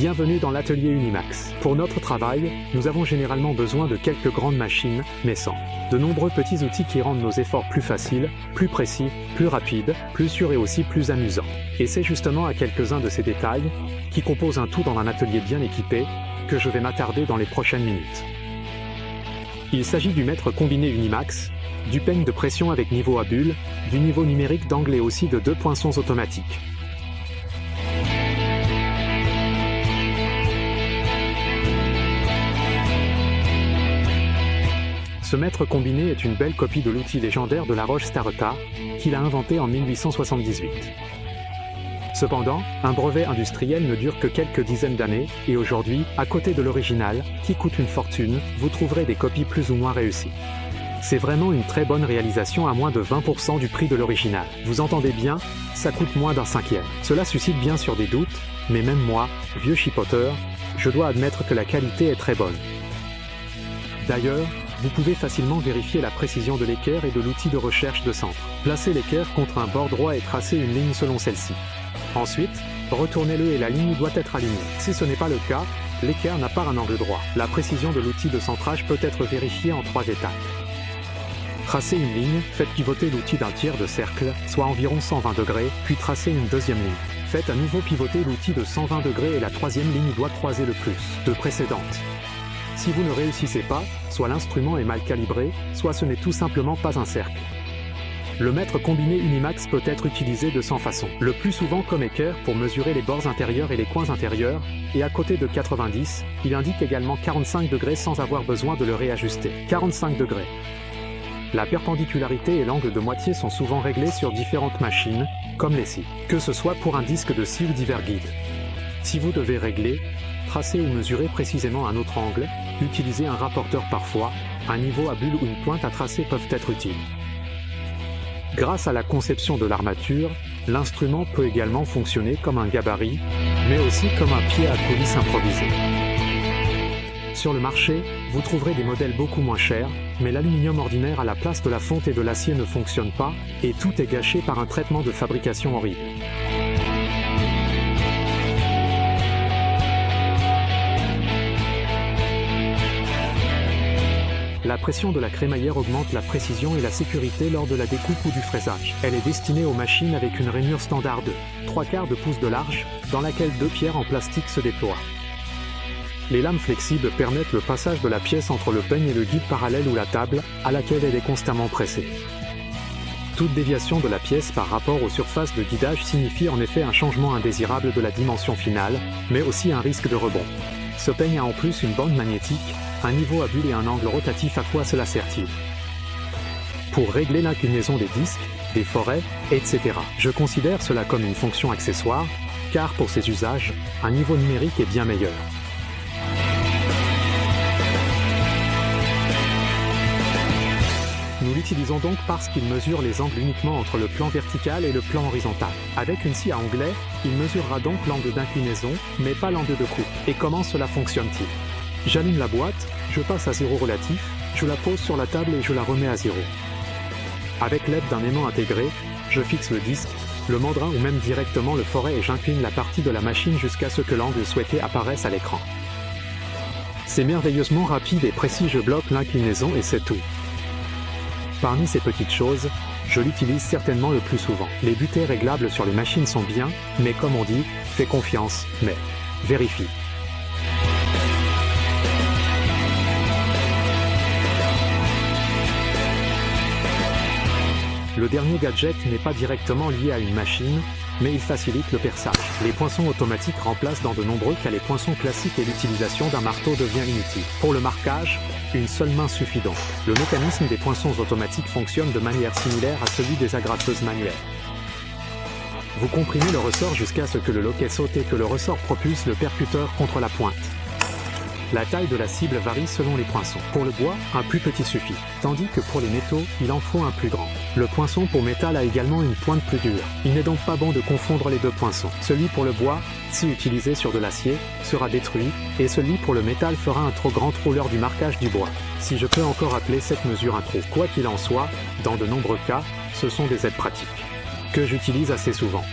Bienvenue dans l'atelier Unimax. Pour notre travail, nous avons généralement besoin de quelques grandes machines, mais sans de nombreux petits outils qui rendent nos efforts plus faciles, plus précis, plus rapides, plus sûrs et aussi plus amusants. Et c'est justement à quelques-uns de ces détails, qui composent un tout dans un atelier bien équipé, que je vais m'attarder dans les prochaines minutes. Il s'agit du mètre combiné Unimax, du peigne de pression avec niveau à bulle, du niveau numérique d'angle et aussi de 2 poinçons automatiques. Ce mètre combiné est une belle copie de l'outil légendaire de La Roche-Starreta, qu'il a inventé en 1878. Cependant, un brevet industriel ne dure que quelques dizaines d'années, et aujourd'hui, à côté de l'original, qui coûte une fortune, vous trouverez des copies plus ou moins réussies. C'est vraiment une très bonne réalisation à moins de 20% du prix de l'original. Vous entendez bien, ça coûte moins d'un cinquième. Cela suscite bien sûr des doutes, mais même moi, vieux chipoteur, je dois admettre que la qualité est très bonne. D'ailleurs, vous pouvez facilement vérifier la précision de l'équerre et de l'outil de recherche de centre. Placez l'équerre contre un bord droit et tracez une ligne selon celle-ci. Ensuite, retournez-le et la ligne doit être alignée. Si ce n'est pas le cas, l'équerre n'a pas un angle droit. La précision de l'outil de centrage peut être vérifiée en 3 étapes. Tracez une ligne, faites pivoter l'outil d'un tiers de cercle, soit environ 120 degrés, puis tracez une deuxième ligne. Faites à nouveau pivoter l'outil de 120 degrés et la troisième ligne doit croiser le plus de précédentes. Si vous ne réussissez pas, soit l'instrument est mal calibré, soit ce n'est tout simplement pas un cercle. Le mètre combiné Unimax peut être utilisé de 100 façons. Le plus souvent comme équerre pour mesurer les bords intérieurs et les coins intérieurs, et à côté de 90, il indique également 45 degrés sans avoir besoin de le réajuster. 45 degrés. La perpendicularité et l'angle de moitié sont souvent réglés sur différentes machines, comme les scies, que ce soit pour un disque de scie ou divers guides. Si vous devez régler, tracer ou mesurer précisément un autre angle, utiliser un rapporteur parfois, un niveau à bulle ou une pointe à tracer peuvent être utiles. Grâce à la conception de l'armature, l'instrument peut également fonctionner comme un gabarit, mais aussi comme un pied à coulisse improvisé. Sur le marché, vous trouverez des modèles beaucoup moins chers, mais l'aluminium ordinaire à la place de la fonte et de l'acier ne fonctionne pas, et tout est gâché par un traitement de fabrication horrible. La pression de la crémaillère augmente la précision et la sécurité lors de la découpe ou du fraisage. Elle est destinée aux machines avec une rainure standard de 3/4 de pouce de large, dans laquelle 2 pierres en plastique se déploient. Les lames flexibles permettent le passage de la pièce entre le peigne et le guide parallèle ou la table, à laquelle elle est constamment pressée. Toute déviation de la pièce par rapport aux surfaces de guidage signifie en effet un changement indésirable de la dimension finale, mais aussi un risque de rebond. Ce peigne a en plus une bande magnétique, un niveau à bulle et un angle rotatif. À quoi cela sert-il? Pour régler l'inclinaison des disques, des forêts, etc. Je considère cela comme une fonction accessoire, car pour ces usages, un niveau numérique est bien meilleur. Nous l'utilisons donc parce qu'il mesure les angles uniquement entre le plan vertical et le plan horizontal. Avec une scie à onglet, il mesurera donc l'angle d'inclinaison, mais pas l'angle de coupe. Et comment cela fonctionne-t-il? J'allume la boîte, je passe à 0 relatif, je la pose sur la table et je la remets à 0. Avec l'aide d'un aimant intégré, je fixe le disque, le mandrin ou même directement le forêt et j'incline la partie de la machine jusqu'à ce que l'angle souhaité apparaisse à l'écran. C'est merveilleusement rapide et précis, je bloque l'inclinaison et c'est tout. Parmi ces petites choses, je l'utilise certainement le plus souvent. Les butées réglables sur les machines sont bien, mais comme on dit, fais confiance, mais vérifie. Le dernier gadget n'est pas directement lié à une machine, mais il facilite le perçage. Les poinçons automatiques remplacent dans de nombreux cas les poinçons classiques et l'utilisation d'un marteau devient inutile. Pour le marquage, une seule main suffit donc. Le mécanisme des poinçons automatiques fonctionne de manière similaire à celui des agrafeuses manuelles. Vous comprimez le ressort jusqu'à ce que le loquet saute et que le ressort propulse le percuteur contre la pointe. La taille de la cible varie selon les poinçons. Pour le bois, un plus petit suffit, tandis que pour les métaux, il en faut un plus grand. Le poinçon pour métal a également une pointe plus dure. Il n'est donc pas bon de confondre les deux poinçons. Celui pour le bois, si utilisé sur de l'acier, sera détruit, et celui pour le métal fera un trop grand trou lors du marquage du bois. Si je peux encore appeler cette mesure un trou. Quoi qu'il en soit, dans de nombreux cas, ce sont des aides pratiques, que j'utilise assez souvent.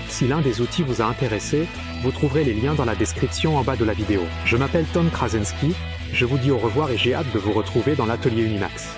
Si l'un des outils vous a intéressé, Vous trouverez les liens dans la description en bas de la vidéo. Je m'appelle Tom Krasinski, je vous dis au revoir et j'ai hâte de vous retrouver dans l'atelier Unimax.